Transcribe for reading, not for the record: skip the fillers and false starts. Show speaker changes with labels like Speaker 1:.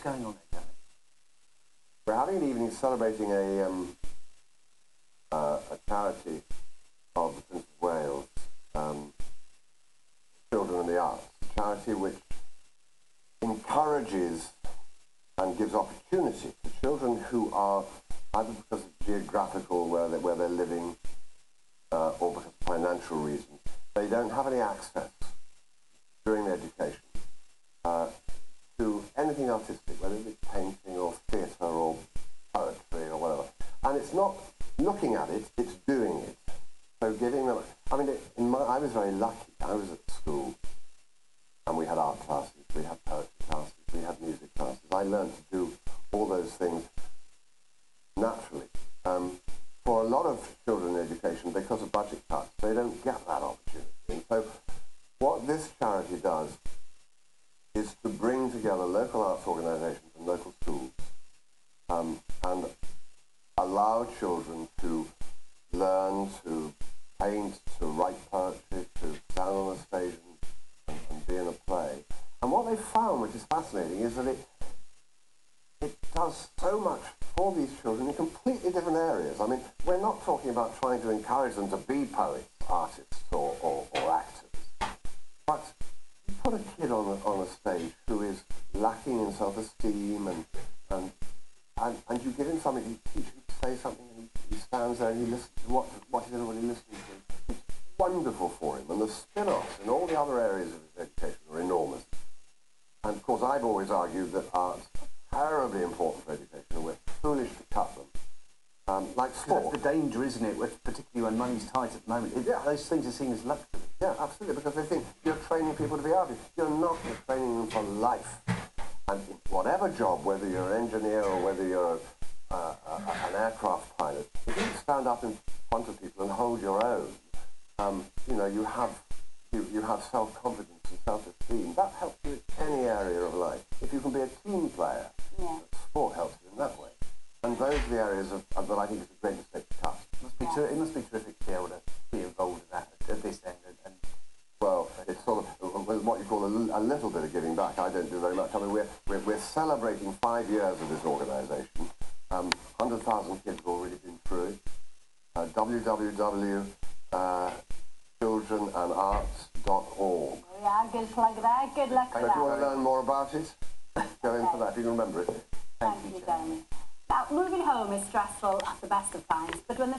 Speaker 1: going on there, Gary?
Speaker 2: We're having an evening celebrating a charity of the Prince of Wales, Children in the Arts, a charity which encourages and gives opportunity to children who are, either because of geographical where they're living or because of financial reasons, they don't have any access during their education to anything artistic, whether it's painting or theatre or poetry or whatever. And it's not looking at it, it's doing it. So giving them, I mean, I was very lucky. I was at school and we had art classes, we had poetry classes, we had music classes. I learned to do all those things naturally. For a lot of children in education, because of budget cuts, they don't get that opportunity. And so what this charity does is to bring together local arts organisations and local schools and allow children to learn to paint, to write poetry, to stand on a stage and be in a play. And what they found, which is fascinating, is that it does so much for these children in completely different areas. I mean, we're not talking about trying to encourage them to be poets, artists, or actors. But you put a kid on a stage who is lacking in self-esteem and you give him something, you teach him to say something, and he stands there and he listens to what he's already listening to. It's wonderful for him. And the spin-offs in all the other areas of his education are enormous. And of course, I've always argued that art's terribly important for education, and we're foolish to cut them. Like sport.
Speaker 1: That's the danger, isn't it? Particularly when money's tight at the moment. Those things are seen as luxury.
Speaker 2: Yeah, absolutely, because they think you're training people to be artists. You're not. You're training them for life. And in whatever job, whether you're an engineer or whether you're an aircraft pilot, if you stand up in front of people and hold your own, you have self-confidence and self-esteem. That helps you in any area of life. If you can be a team player, sport helps you in that way. And those are the areas that I think is a great mistake to cut.
Speaker 1: It must be terrific to be able to be involved in that at this end.
Speaker 2: Well, it's sort of what you call a little bit of giving back. I don't do very much. I mean, we're celebrating 5 years of this organisation. 100,000 kids have already been through it. www.childrenandarts.org.
Speaker 3: Yeah, good plug there. Good luck with that.
Speaker 2: If you want to learn more about it, go in for that. If you can remember it.
Speaker 3: Thank you, Jeremy. Now, moving home is stressful at the best of times, but when the